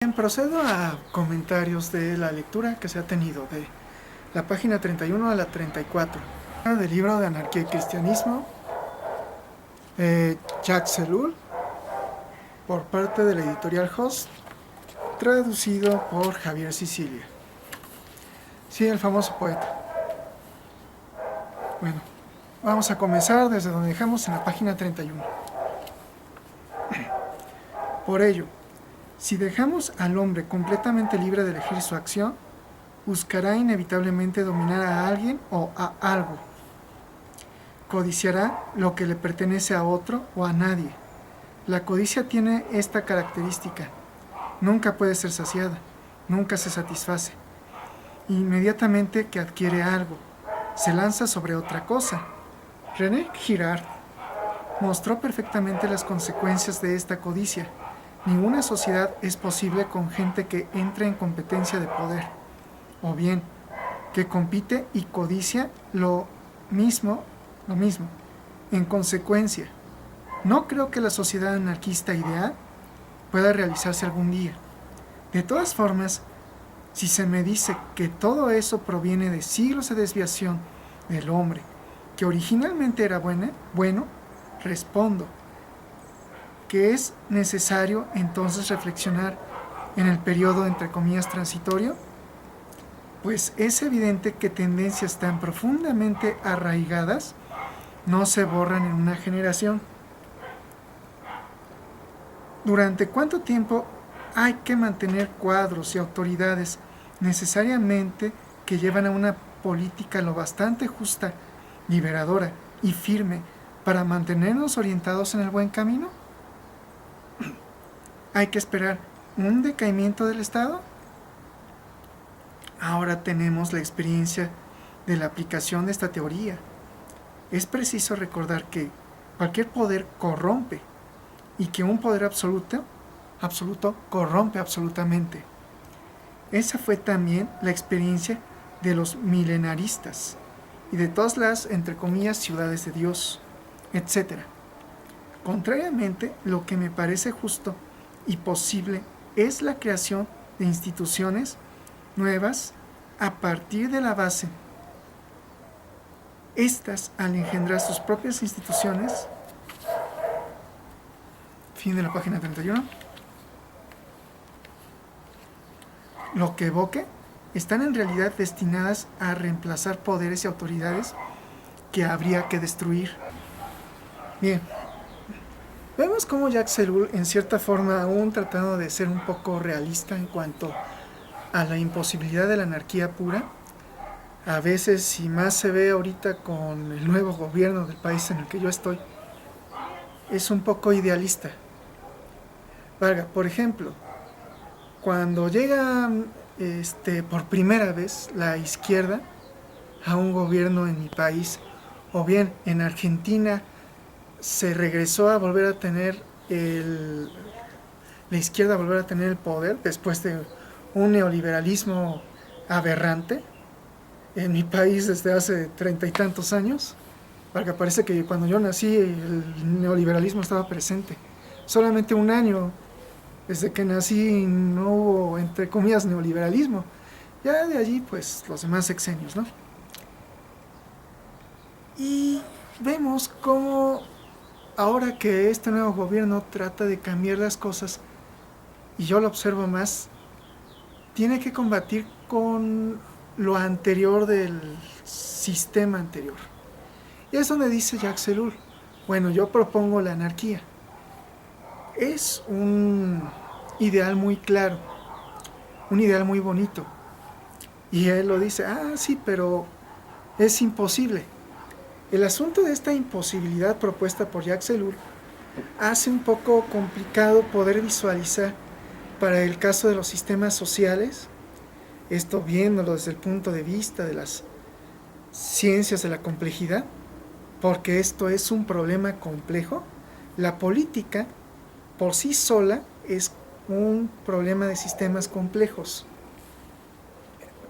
Bien, procedo a comentarios de la lectura que se ha tenido de la página 31 a la 34 del libro de Anarquía y Cristianismo, Jacques Ellul, por parte de la editorial Host, traducido por Javier Sicilia. Sí, el famoso poeta. Bueno, vamos a comenzar desde donde dejamos en la página 31. Por ello, si dejamos al hombre completamente libre de elegir su acción, buscará inevitablemente dominar a alguien o a algo. Codiciará lo que le pertenece a otro o a nadie. La codicia tiene esta característica: nunca puede ser saciada, nunca se satisface. Inmediatamente que adquiere algo, se lanza sobre otra cosa. René Girard mostró perfectamente las consecuencias de esta codicia. Ninguna sociedad es posible con gente que entra en competencia de poder, o bien que compite y codicia lo mismo. En consecuencia, no creo que la sociedad anarquista ideal pueda realizarse algún día. De todas formas, si se me dice que todo eso proviene de siglos de desviación del hombre, que originalmente era bueno, respondo que es necesario entonces reflexionar en el periodo entre comillas transitorio, pues es evidente que tendencias tan profundamente arraigadas no se borran en una generación. ¿Durante cuánto tiempo hay que mantener cuadros y autoridades necesariamente que llevan a una política lo bastante justa, liberadora y firme para mantenernos orientados en el buen camino? ¿Hay que esperar un decaimiento del Estado? Ahora tenemos la experiencia de la aplicación de esta teoría. Es preciso recordar que cualquier poder corrompe y que un poder absoluto corrompe absolutamente. Esa fue también la experiencia de los milenaristas y de todas las, entre comillas, ciudades de Dios, etc. Contrariamente, lo que me parece justo y posible es la creación de instituciones nuevas a partir de la base. Estas, al engendrar sus propias instituciones, fin de la página 31, lo que evoque, están en realidad destinadas a reemplazar poderes y autoridades que habría que destruir. Bien, vemos cómo Jacques Ellul, en cierta forma, aún tratando de ser un poco realista en cuanto a la imposibilidad de la anarquía pura, a veces, y más se ve ahorita con el nuevo gobierno del país en el que yo estoy, es un poco idealista. Valga, por ejemplo, cuando llega por primera vez la izquierda a un gobierno en mi país, o bien en Argentina se regresó a volver a tener la izquierda a volver a tener el poder después de un neoliberalismo aberrante en mi país desde hace 30 y tantos años, porque parece que cuando yo nací el neoliberalismo estaba presente. Solamente un año desde que nací no hubo, entre comillas, neoliberalismo. Ya de allí, pues, los demás sexenios, ¿no? Y vemos cómo ahora que este nuevo gobierno trata de cambiar las cosas, y yo lo observo más, tiene que combatir con lo anterior del sistema anterior. Y es donde dice Jacques Ellul, bueno, yo propongo la anarquía. Es un ideal muy claro, un ideal muy bonito. Y él lo dice, sí, pero es imposible. El asunto de esta imposibilidad propuesta por Jacques Ellul hace un poco complicado poder visualizar para el caso de los sistemas sociales, esto viéndolo desde el punto de vista de las ciencias de la complejidad, porque esto es un problema complejo. La política por sí sola es un problema de sistemas complejos.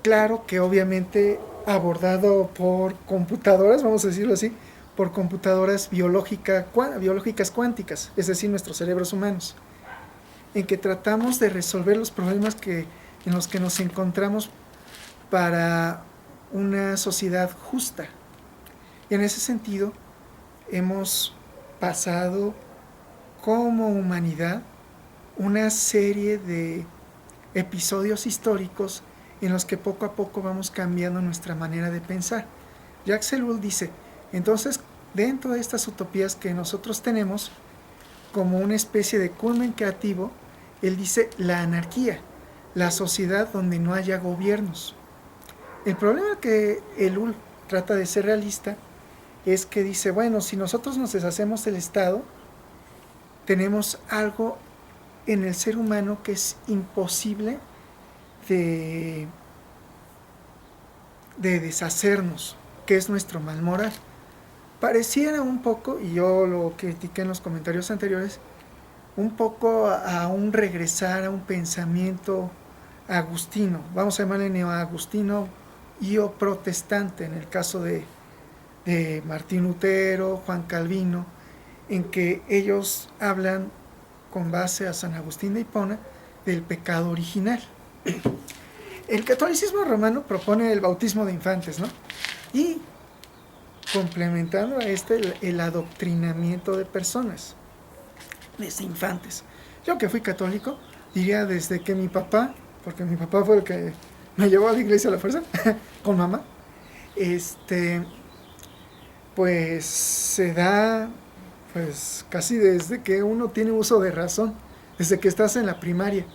Claro que obviamente abordado por computadoras, vamos a decirlo así, por computadoras biológicas cuánticas, es decir, nuestros cerebros humanos. en que tratamos de resolver los problemas en los que nos encontramos para una sociedad justa. Y en ese sentido, hemos pasado como humanidad una serie de episodios históricos en los que poco a poco vamos cambiando nuestra manera de pensar. Jacques Ellul dice, entonces, dentro de estas utopías que nosotros tenemos, como una especie de culmen creativo, él dice la anarquía, la sociedad donde no haya gobiernos. El problema que Ellul trata de ser realista es que dice, bueno, si nosotros nos deshacemos del Estado, tenemos algo en el ser humano que es imposible de deshacernos, que es nuestro mal moral. Pareciera un poco, y yo lo critiqué en los comentarios anteriores, un poco a un regresar a un pensamiento agustino, vamos a llamarle neoagustino y o protestante, en el caso de Martín Lutero, Juan Calvino, en que ellos hablan con base a San Agustín de Hipona del pecado original. El catolicismo romano propone el bautismo de infantes, ¿no? Y complementando a el adoctrinamiento de personas, desde infantes. Yo que fui católico, diría desde que mi papá, porque mi papá fue el que me llevó a la iglesia a la fuerza, con mamá, pues se da pues casi desde que uno tiene uso de razón, desde que estás en la primaria,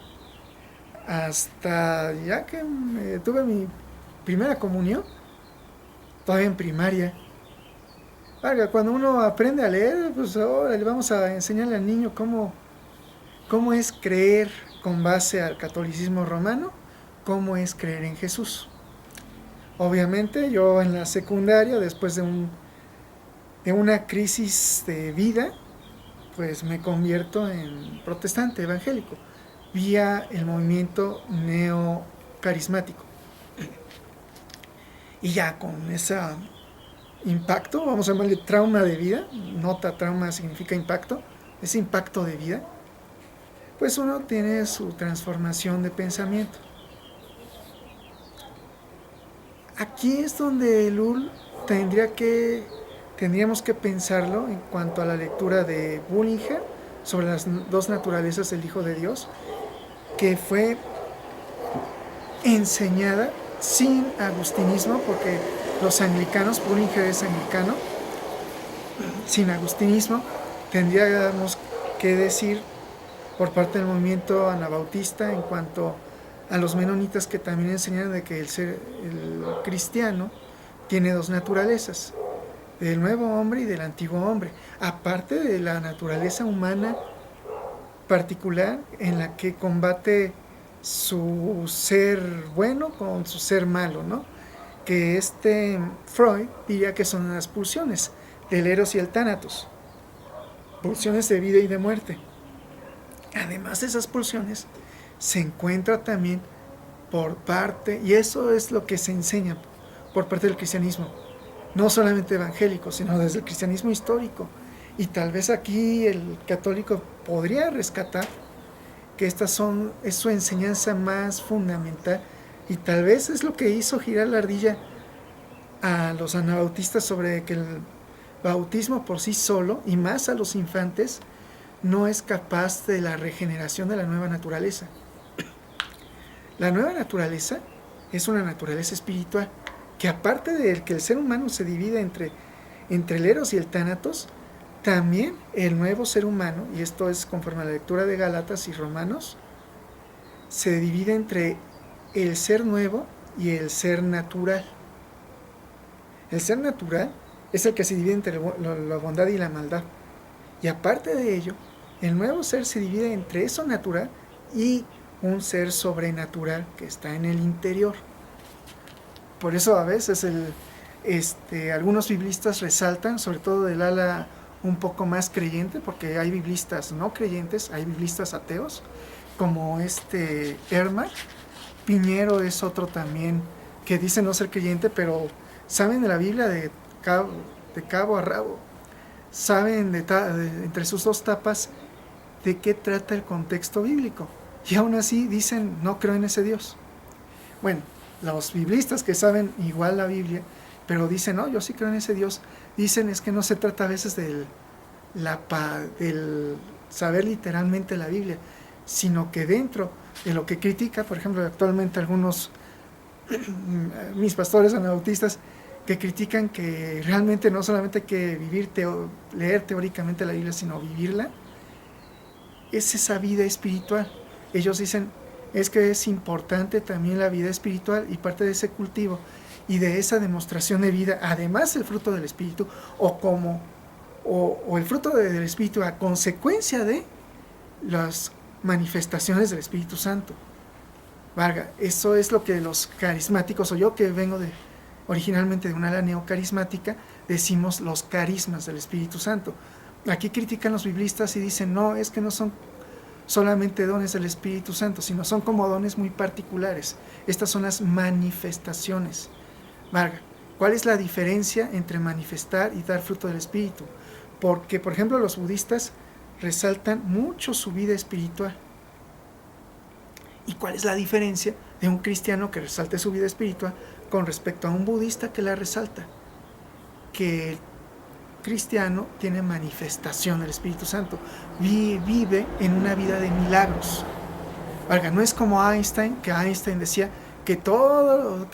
hasta ya que tuve mi primera comunión, todavía en primaria. Cuando uno aprende a leer, pues ahora le vamos a enseñarle al niño cómo es creer con base al catolicismo romano, cómo es creer en Jesús. Obviamente yo en la secundaria, después de una crisis de vida, pues me convierto en protestante evangélico, vía el movimiento neocarismático. Y ya con ese impacto, vamos a llamarle trauma de vida, nota trauma significa impacto, ese impacto de vida, pues uno tiene su transformación de pensamiento. Aquí es donde Ellul tendríamos que pensarlo en cuanto a la lectura de Bullinger sobre las dos naturalezas del Hijo de Dios, que fue enseñada sin agustinismo, porque los anglicanos, Bullinger es anglicano, sin agustinismo, tendríamos que decir por parte del movimiento anabautista en cuanto a los menonitas, que también enseñan de que el cristiano tiene dos naturalezas, del nuevo hombre y del antiguo hombre, aparte de la naturaleza humana particular en la que combate su ser bueno con su ser malo, ¿no? Que Freud diría que son las pulsiones del Eros y el Tánatos, pulsiones de vida y de muerte. Además de esas pulsiones, se encuentra también por parte, y eso es lo que se enseña por parte del cristianismo, no solamente evangélico, sino desde el cristianismo histórico. Y tal vez aquí el católico podría rescatar que es su enseñanza más fundamental, y tal vez es lo que hizo girar la ardilla a los anabautistas sobre que el bautismo por sí solo, y más a los infantes, no es capaz de la regeneración de la nueva naturaleza. La nueva naturaleza es una naturaleza espiritual, que aparte de que el ser humano se divide entre el Eros y el Tánatos, también el nuevo ser humano, y esto es conforme a la lectura de Gálatas y Romanos, se divide entre el ser nuevo y el ser natural. El ser natural es el que se divide entre la bondad y la maldad. Y aparte de ello, el nuevo ser se divide entre eso natural y un ser sobrenatural que está en el interior. Por eso a veces algunos biblistas resaltan, sobre todo del ala un poco más creyente, porque hay biblistas no creyentes, hay biblistas ateos, como Herman. Piñero es otro también que dice no ser creyente, pero saben de la Biblia de cabo a rabo, saben entre sus dos tapas de qué trata el contexto bíblico. Y aún así dicen, no creo en ese Dios. Bueno, los biblistas que saben igual la Biblia, pero dicen, no, yo sí creo en ese Dios, dicen es que no se trata a veces del saber literalmente la Biblia, sino que dentro de lo que critica, por ejemplo, actualmente algunos mis pastores anabautistas que critican que realmente no solamente hay que leer teóricamente la Biblia, sino vivirla, es esa vida espiritual. Ellos dicen, es que es importante también la vida espiritual y parte de ese cultivo y de esa demostración de vida, además el fruto del Espíritu, o el fruto del Espíritu a consecuencia de las manifestaciones del Espíritu Santo. Valga, eso es lo que los carismáticos, o yo que vengo originalmente de una ala neocarismática, decimos los carismas del Espíritu Santo. Aquí critican los biblistas y dicen, no, es que no son solamente dones del Espíritu Santo, sino son como dones muy particulares. Estas son las manifestaciones. Valga, ¿cuál es la diferencia entre manifestar y dar fruto del Espíritu? Porque, por ejemplo, los budistas resaltan mucho su vida espiritual. ¿Y cuál es la diferencia de un cristiano que resalte su vida espiritual con respecto a un budista que la resalta? Que el cristiano tiene manifestación del Espíritu Santo, vive en una vida de milagros. Valga, no es como Einstein, que Einstein decía que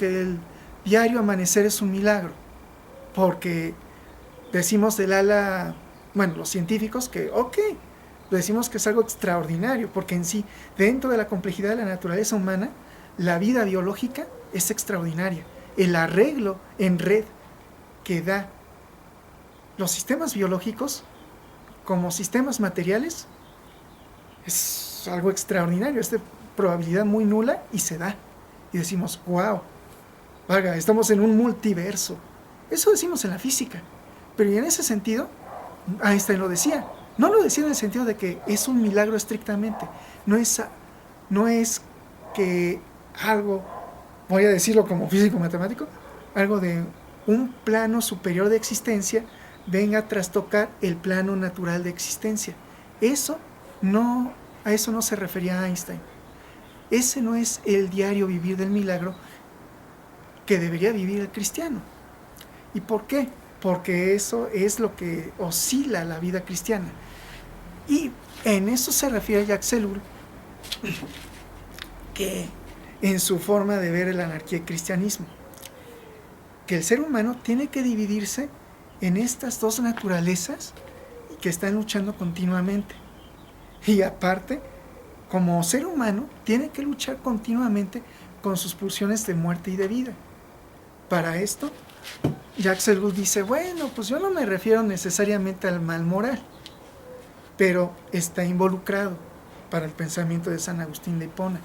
el diario amanecer es un milagro, porque decimos del ala, bueno, los científicos que, decimos que es algo extraordinario, porque en sí, dentro de la complejidad de la naturaleza humana, la vida biológica es extraordinaria. El arreglo en red que da los sistemas biológicos como sistemas materiales es algo extraordinario, es de probabilidad muy nula y se da. Y decimos, wow, vaga, estamos en un multiverso. Eso decimos en la física. Pero y en ese sentido, Einstein lo decía. No lo decía en el sentido de que es un milagro estrictamente. No es que algo, voy a decirlo como físico matemático, algo de un plano superior de existencia venga a trastocar el plano natural de existencia. A eso no se refería a Einstein. Ese no es el diario vivir del milagro que debería vivir el cristiano. ¿Y por qué? Porque eso es lo que oscila la vida cristiana. Y en eso se refiere Jacques Ellul, que en su forma de ver la anarquía y cristianismo, que el ser humano tiene que dividirse en estas dos naturalezas que están luchando continuamente. Y aparte, como ser humano, tiene que luchar continuamente con sus pulsiones de muerte y de vida. Para esto, Jacques Ellul dice, bueno, pues yo no me refiero necesariamente al mal moral, pero está involucrado para el pensamiento de San Agustín de Hipona.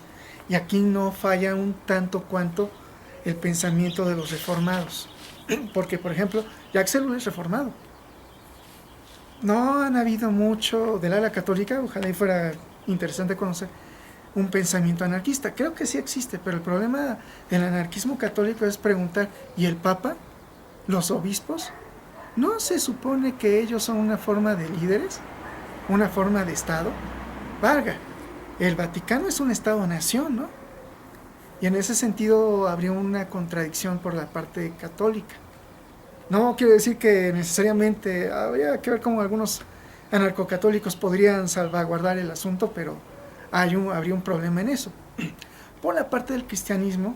Y aquí no falla un tanto cuanto el pensamiento de los reformados. Porque, por ejemplo, Jacques Ellul es reformado. No han habido mucho del ala católica, ojalá y fuera interesante conocer un pensamiento anarquista. Creo que sí existe, pero el problema del anarquismo católico es preguntar, ¿y el Papa? ¿Los obispos? ¿No se supone que ellos son una forma de líderes? ¿Una forma de Estado? Valga, el Vaticano es un Estado-nación, ¿no? Y en ese sentido habría una contradicción por la parte católica. No quiere decir que necesariamente habría que ver cómo algunos anarcocatólicos podrían salvaguardar el asunto, pero habría un problema en eso. Por la parte del cristianismo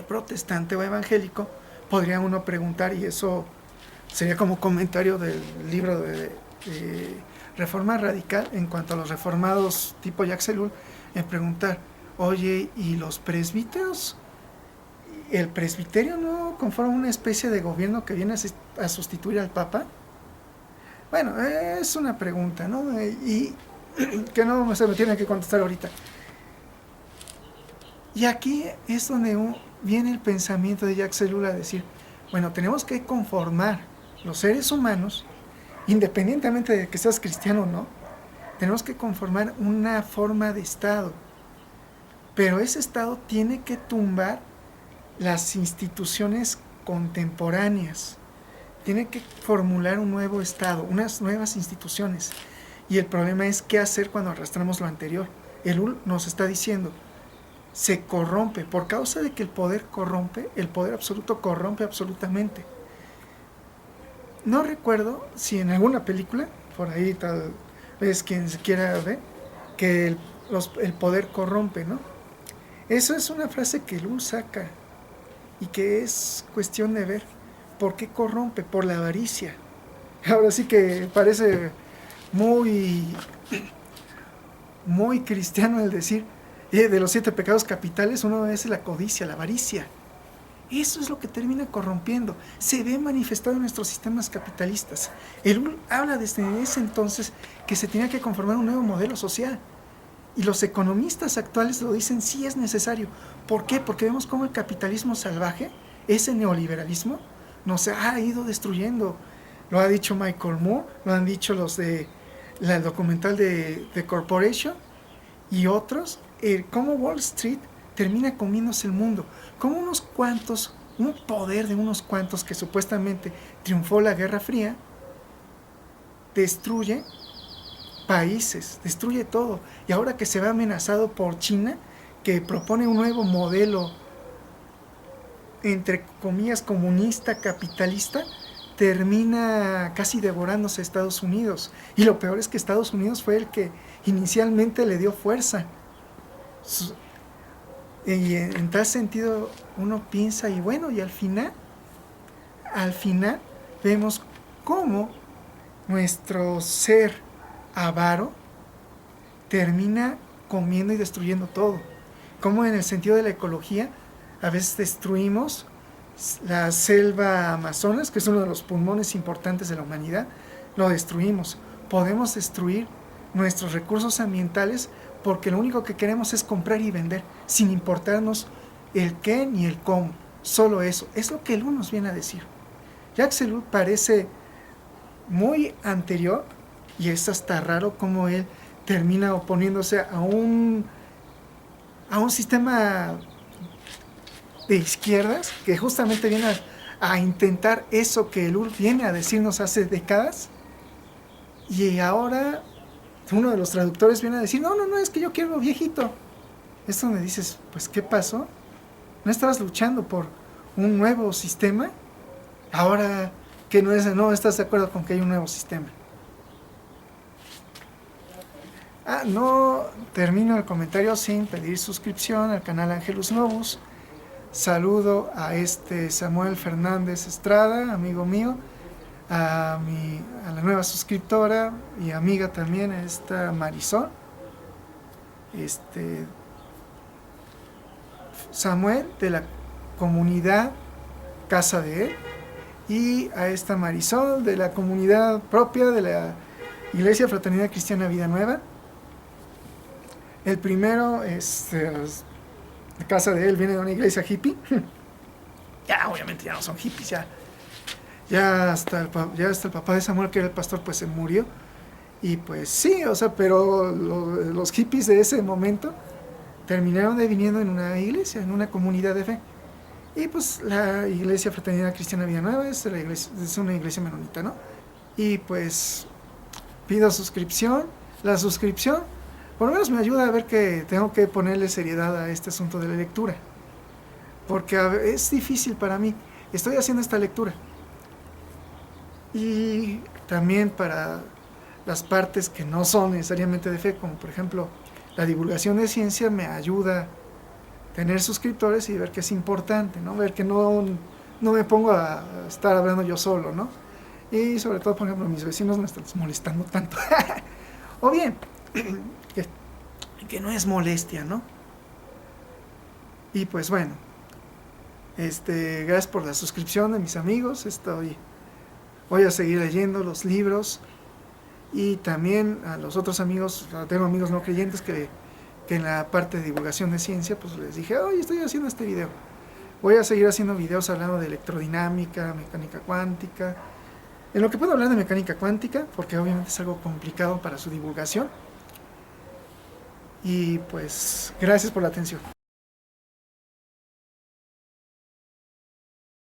protestante o evangélico, podría uno preguntar, y eso sería como comentario del libro de Reforma Radical en cuanto a los reformados tipo Jacques Ellul, en preguntar, oye, ¿y los presbíteros? ¿El presbiterio no conforma una especie de gobierno que viene a sustituir al Papa? Bueno, es una pregunta, ¿no? Y que no se me tiene que contestar ahorita. Y aquí es donde viene el pensamiento de Jacques Ellul a decir, bueno, tenemos que conformar los seres humanos, independientemente de que seas cristiano o no, tenemos que conformar una forma de Estado. Pero ese Estado tiene que tumbar las instituciones contemporáneas. Tiene que formular un nuevo Estado, unas nuevas instituciones. Y el problema es qué hacer cuando arrastramos lo anterior. El Ul nos está diciendo, se corrompe, por causa de que el poder corrompe, el poder absoluto corrompe absolutamente. No recuerdo si en alguna película, por ahí tal vez quien quiera ver, que el poder corrompe, ¿no? Eso es una frase que Ul saca y que es cuestión de ver. ¿Por qué corrompe? Por la avaricia. Ahora sí que parece muy cristiano el decir, de los 7 pecados capitales, uno es la codicia, la avaricia. Eso es lo que termina corrompiendo. Se ve manifestado en nuestros sistemas capitalistas. El habla desde ese entonces que se tenía que conformar un nuevo modelo social. Y los economistas actuales lo dicen, sí es necesario. ¿Por qué? Porque vemos cómo el capitalismo salvaje, ese neoliberalismo, nos ha ido destruyendo. Lo ha dicho Michael Moore, lo han dicho los de la documental de The Corporation y otros, cómo Wall Street termina comiéndose el mundo, como unos cuantos, un poder de unos cuantos que supuestamente triunfó la Guerra Fría, destruye países, destruye todo. Y ahora que se ve amenazado por China, que propone un nuevo modelo, entre comillas, comunista, capitalista, termina casi devorándose a Estados Unidos. Y lo peor es que Estados Unidos fue el que inicialmente le dio fuerza. Y en tal sentido uno piensa, y bueno, y al final vemos cómo nuestro ser avaro termina comiendo y destruyendo todo. Como en el sentido de la ecología, a veces destruimos la selva amazonas, que es uno de los pulmones importantes de la humanidad, lo destruimos. Podemos destruir nuestros recursos ambientales porque lo único que queremos es comprar y vender, sin importarnos el qué ni el cómo. Solo eso. Es lo que el nos viene a decir. Jacques Ellul parece muy anterior, y es hasta raro cómo él termina oponiéndose a un sistema de izquierdas que justamente viene a intentar eso que Ellul viene a decirnos hace décadas, y ahora uno de los traductores viene a decir, no, es que yo quiero viejito. Es donde dices, pues ¿qué pasó? ¿No estabas luchando por un nuevo sistema? Ahora que no estás de acuerdo con que hay un nuevo sistema. No termino el comentario sin pedir suscripción al canal Angelus Novus. Saludo a Samuel Fernández Estrada, amigo mío, a la nueva suscriptora y amiga también, a esta Marisol, Samuel de la comunidad Casa de Él, y a esta Marisol de la comunidad propia de la Iglesia Fraternidad Cristiana Vida Nueva. El primero es la Casa de Él, viene de una iglesia hippie. Ya obviamente ya no son hippies, ya hasta el papá de Samuel, que era el pastor, pues se murió. Y pues sí, pero los hippies de ese momento terminaron viniendo en una iglesia, en una comunidad de fe. Y pues la Iglesia Fraternidad Cristiana Vida Nueva es una iglesia menonita, ¿no? Y pues pido suscripción. La suscripción por lo menos me ayuda a ver que tengo que ponerle seriedad a este asunto de la lectura, porque es difícil para mí. Estoy haciendo esta lectura, y también para las partes que no son necesariamente de fe, como por ejemplo la divulgación de ciencia, me ayuda a tener suscriptores y ver que es importante, ¿no? Ver que no me pongo a estar hablando yo solo, ¿no? Y sobre todo, por ejemplo, mis vecinos no están molestando tanto. O bien, que no es molestia, ¿no? Y pues bueno, gracias por la suscripción de mis amigos. Voy a seguir leyendo los libros, y también a los otros amigos, tengo amigos no creyentes que en la parte de divulgación de ciencia, pues les dije, oye, estoy haciendo este video. Voy a seguir haciendo videos hablando de electrodinámica, mecánica cuántica, en lo que puedo hablar de mecánica cuántica, porque obviamente es algo complicado para su divulgación. Y pues gracias por la atención.